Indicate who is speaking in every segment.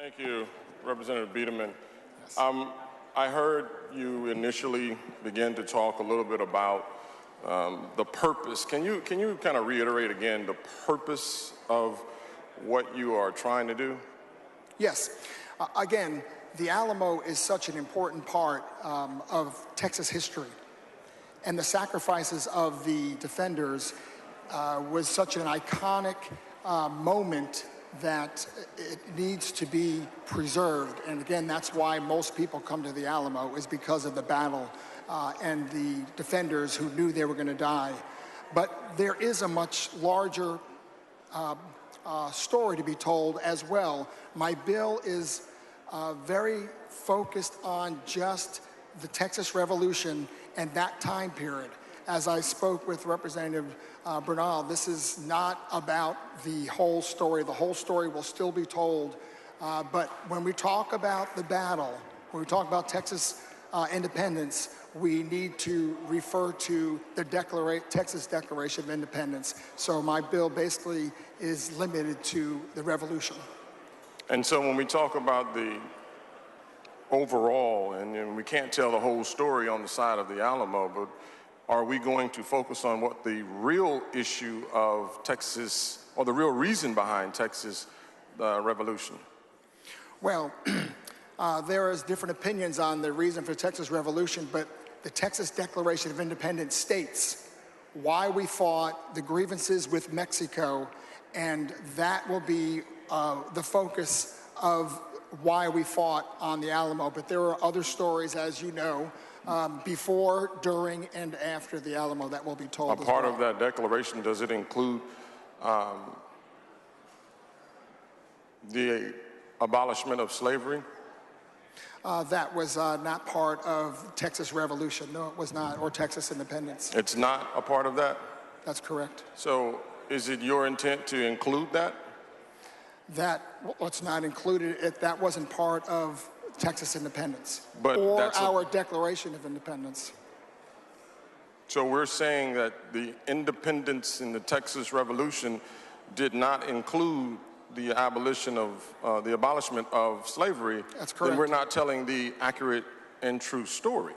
Speaker 1: Thank you, Representative Biedermann.
Speaker 2: Yes.
Speaker 1: I heard you initially begin to talk a little bit about the purpose. Can you kind of reiterate again the purpose of what you are trying to do?
Speaker 2: Yes. Again, the Alamo is such an important part of Texas history, and the sacrifices of the defenders was such an iconic moment that it needs to be preserved. And again, that's why most people come to the Alamo, is because of the battle and the defenders who knew they were going to die. But there is a much larger story to be told as well. My bill is very focused on just the Texas Revolution and that time period. As I spoke with Representative Bernal, this is not about the whole story. The whole story will still be told. But when we talk about the battle, when we talk about Texas independence, we need to refer to the Texas Declaration of Independence. So my bill basically is limited to the revolution.
Speaker 1: And so when we talk about the overall, and we can't tell the whole story on the side of the Alamo, but are we going to focus on what the real issue of Texas, or the real reason behind Texas revolution?
Speaker 2: Well, there is different opinions on the reason for Texas Revolution, but the Texas Declaration of Independence states why we fought, the grievances with Mexico, and that will be the focus of why we fought on the Alamo. But there are other stories, as you know, before, during, and after the Alamo that will be told as well.
Speaker 1: A part of that declaration, does it include the abolishment of slavery?
Speaker 2: That was not part of Texas Revolution. No, it was not, or Texas independence.
Speaker 1: It's not a part of that?
Speaker 2: That's correct.
Speaker 1: So is it your intent to include that?
Speaker 2: What's not included, that wasn't part of Texas independence,
Speaker 1: but
Speaker 2: or our Declaration of Independence.
Speaker 1: So we're saying that the independence in the Texas Revolution did not include the abolishment of slavery.
Speaker 2: That's correct.
Speaker 1: Then we're not telling the accurate and true story.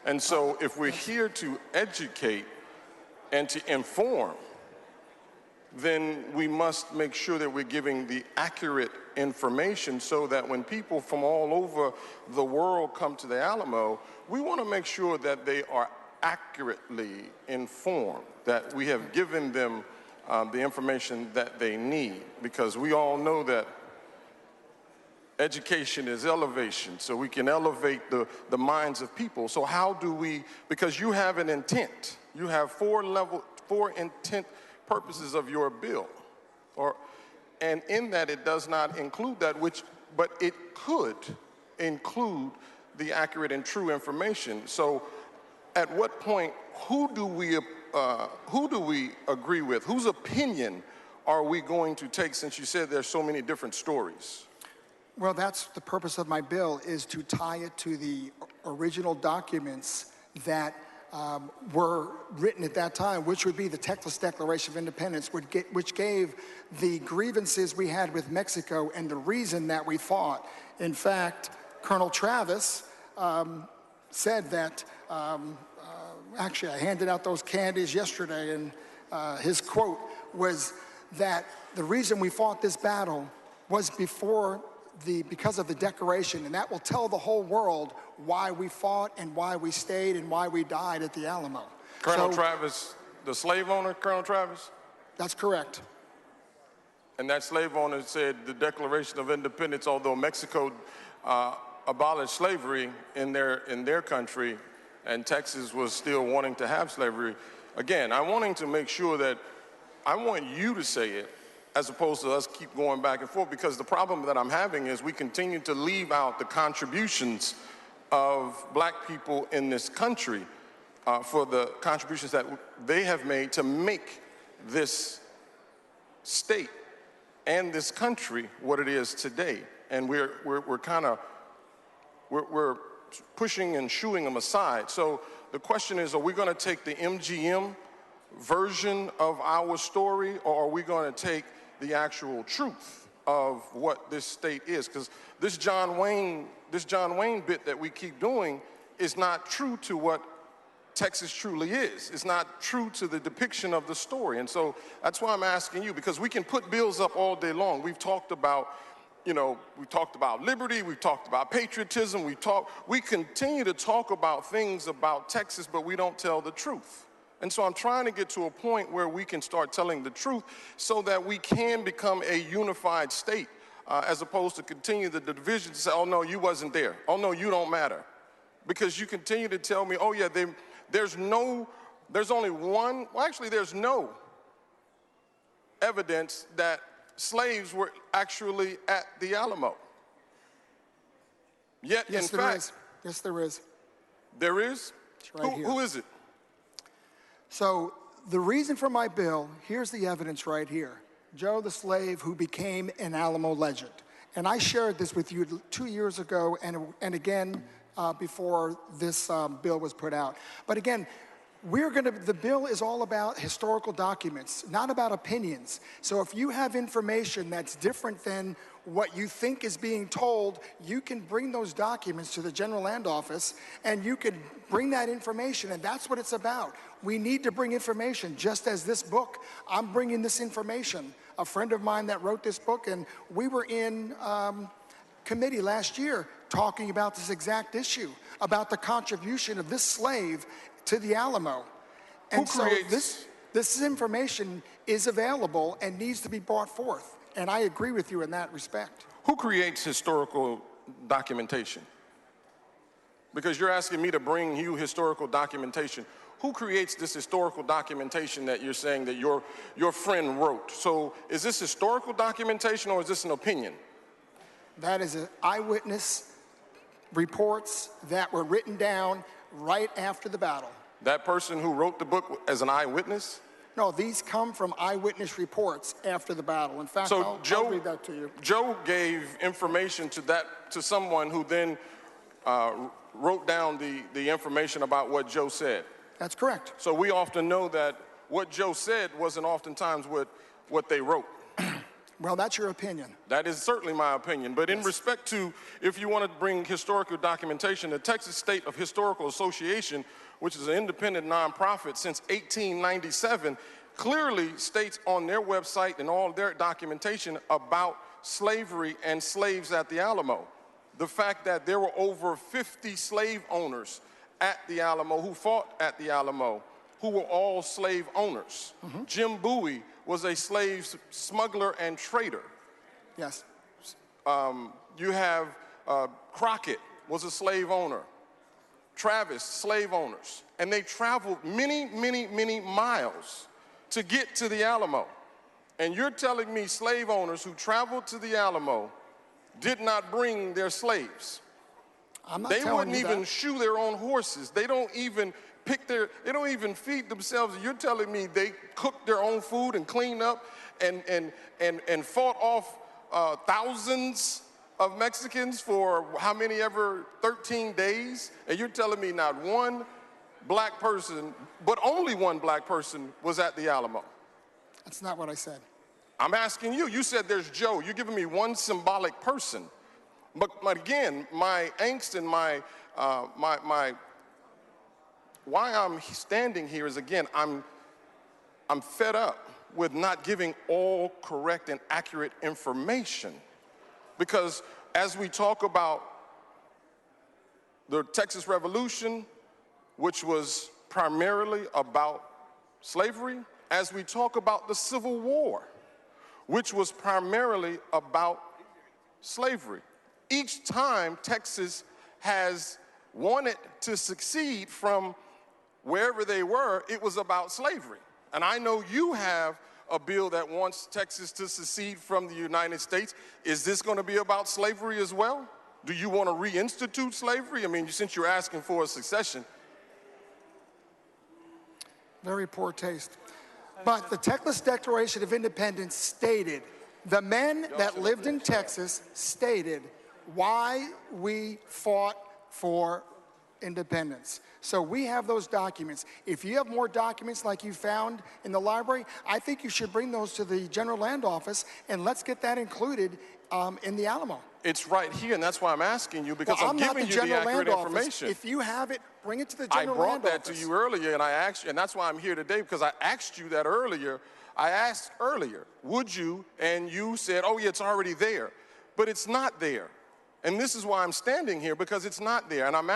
Speaker 1: And so if we're here to educate and to inform, then we must make sure that we're giving the accurate information so that when people from all over the world come to the Alamo, we want to make sure that they are accurately informed, that we have given them the information that they need, because we all know that education is elevation, so we can elevate the minds of people. So how do we, because you have an intent, you have four intent purposes of your bill, and in that it does not include that, but it could include the accurate and true information. So at what point, who do we agree with? Whose opinion are we going to take, since you said there's so many different stories?
Speaker 2: Well, that's the purpose of my bill, is to tie it to the original documents that were written at that time, which would be the Texas Declaration of Independence, which gave the grievances we had with Mexico and the reason that we fought. In fact, Colonel Travis said that, actually I handed out those candies yesterday, and his quote was that the reason we fought this battle was because of the Declaration, and that will tell the whole world why we fought and why we stayed and why we died at the Alamo.
Speaker 1: Colonel Travis, the slave owner, Colonel Travis?
Speaker 2: That's correct.
Speaker 1: And that slave owner said the Declaration of Independence, although Mexico abolished slavery in their country, and Texas was still wanting to have slavery. Again, I'm wanting to make sure that I want you to say it, as opposed to us keep going back and forth, because the problem that I'm having is we continue to leave out the contributions of black people in this country for the contributions that they have made to make this state and this country what it is today. And we're pushing and shooing them aside. So the question is, are we going to take the MGM version of our story, or are we going to take the actual truth of what this state is, because this John Wayne bit that we keep doing is not true to what Texas truly is. It's not true to the depiction of the story. And so that's why I'm asking you, because we can put bills up all day long. We've talked about, we talked about liberty, we've talked about patriotism, we continue to talk about things about Texas, but we don't tell the truth. And so I'm trying to get to a point where we can start telling the truth so that we can become a unified state, as opposed to continue the division to say, oh no, you wasn't there. Oh no, you don't matter. Because you continue to tell me, oh yeah, there's no evidence that slaves were actually at the Alamo. Yet,
Speaker 2: yes,
Speaker 1: in fact,
Speaker 2: yes, there is.
Speaker 1: There is?
Speaker 2: It's right here.
Speaker 1: Who is it?
Speaker 2: So the reason for my bill, here's the evidence right here. Joe the slave who became an Alamo legend. And I shared this with you 2 years ago and again before this bill was put out. But again, the bill is all about historical documents, not about opinions. So if you have information that's different than what you think is being told, you can bring those documents to the General Land Office and you can bring that information, and that's what it's about. We need to bring information, just as this book. I'm bringing this information. A friend of mine that wrote this book, and we were in committee last year talking about this exact issue, about the contribution of this slave to the Alamo. And so this information is available and needs to be brought forth. And I agree with you in that respect.
Speaker 1: Who creates historical documentation? Because you're asking me to bring you historical documentation. Who creates this historical documentation that you're saying that your friend wrote? So is this historical documentation or is this an opinion?
Speaker 2: That is eyewitness reports that were written down right after the battle.
Speaker 1: That person who wrote the book as an eyewitness?
Speaker 2: No, these come from eyewitness reports after the battle. In fact, I'll read that to you.
Speaker 1: Joe gave information to someone who then wrote down the information about what Joe said.
Speaker 2: That's correct.
Speaker 1: So we often know that what Joe said wasn't oftentimes what they wrote.
Speaker 2: Well, that's your opinion.
Speaker 1: That is certainly my opinion. But in respect to, if you want to bring historical documentation, the Texas State of Historical Association, which is an independent nonprofit since 1897, clearly states on their website and all their documentation about slavery and slaves at the Alamo. The fact that there were over 50 slave owners at the Alamo who fought at the Alamo, who were all slave owners. Mm-hmm. Jim Bowie was a slave smuggler and trader.
Speaker 2: Yes.
Speaker 1: You have Crockett was a slave owner. Travis, slave owners. And they traveled many, many, many miles to get to the Alamo. And you're telling me slave owners who traveled to the Alamo did not bring their slaves?
Speaker 2: I'm not
Speaker 1: they
Speaker 2: telling
Speaker 1: wouldn't
Speaker 2: you
Speaker 1: even
Speaker 2: that.
Speaker 1: shoe their own horses. They don't even they don't even feed themselves. You're telling me they cooked their own food and cleaned up and fought off thousands of Mexicans for how many ever, 13 days? And you're telling me not one black person, but only one black person was at the Alamo?
Speaker 2: That's not what I said.
Speaker 1: I'm asking you. You said there's Joe. You're giving me one symbolic person. But again, my angst and why I'm standing here is, again, I'm fed up with not giving all correct and accurate information. Because as we talk about the Texas Revolution, which was primarily about slavery, as we talk about the Civil War, which was primarily about slavery, each time Texas has wanted to succeed from wherever they were, it was about slavery. And I know you have a bill that wants Texas to secede from the United States. Is this going to be about slavery as well? Do you want to reinstitute slavery? I mean, since you're asking for a succession.
Speaker 2: Very poor taste. But the Texas Declaration of Independence stated, the men that lived in Texas stated why we fought for independence. So we have those documents. If you have more documents like you found in the library, I think you should bring those to the General Land Office, and let's get that included in the Alamo.
Speaker 1: It's right here, and that's why I'm asking you, because
Speaker 2: Well,
Speaker 1: I'm
Speaker 2: not
Speaker 1: giving
Speaker 2: the
Speaker 1: you the
Speaker 2: General
Speaker 1: accurate
Speaker 2: Land Office.
Speaker 1: information.
Speaker 2: If you have it, bring it to the
Speaker 1: I
Speaker 2: General
Speaker 1: brought
Speaker 2: Land
Speaker 1: that
Speaker 2: Office.
Speaker 1: to you earlier, and I asked you, and that's why I'm here today, because I asked you that earlier. I asked earlier, would you? And you said, oh, yeah, it's already there. But it's not there. And this is why I'm standing here, because it's not there. And I'm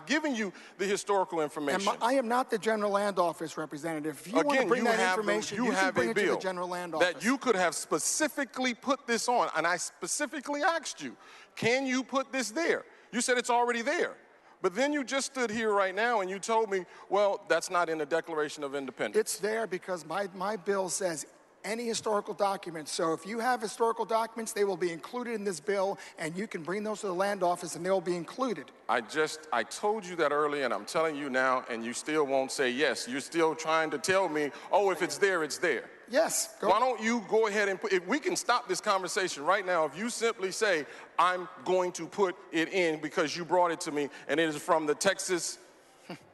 Speaker 1: giving you the historical information.
Speaker 2: I am not the General Land Office representative. If you want to bring that information, you can bring it to the General Land Office.
Speaker 1: That you could have specifically put this on, and I specifically asked you, can you put this there? You said it's already there. But then you just stood here right now and you told me, well, that's not in the Declaration of Independence.
Speaker 2: It's there because my bill says any historical documents. So if you have historical documents, they will be included in this bill, and you can bring those to the land office and they'll be included.
Speaker 1: I told you that earlier, and I'm telling you now, and you still won't say yes. You're still trying to tell me, oh, if it's there, it's there.
Speaker 2: Yes.
Speaker 1: Why don't you go ahead and if we can stop this conversation right now, if you simply say, I'm going to put it in because you brought it to me, and it is from the Texas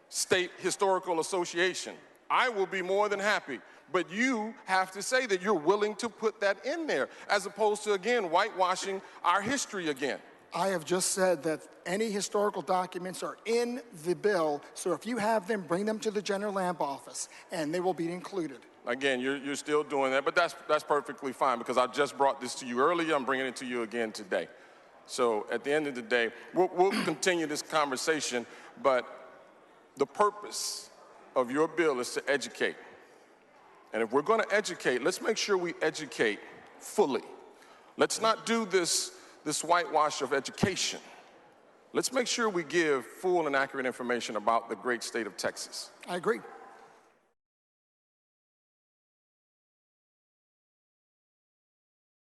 Speaker 1: State Historical Association, I will be more than happy. But you have to say that you're willing to put that in there, as opposed to, again, whitewashing our history again.
Speaker 2: I have just said that any historical documents are in the bill, so if you have them, bring them to the General Land Office, and they will be included.
Speaker 1: Again, you're still doing that, but that's perfectly fine, because I just brought this to you earlier. I'm bringing it to you again today. So at the end of the day, we'll continue this conversation, but the purpose of your bill is to educate. And if we're going to educate, let's make sure we educate fully. Let's not do this whitewash of education. Let's make sure we give full and accurate information about the great state of Texas.
Speaker 2: I agree.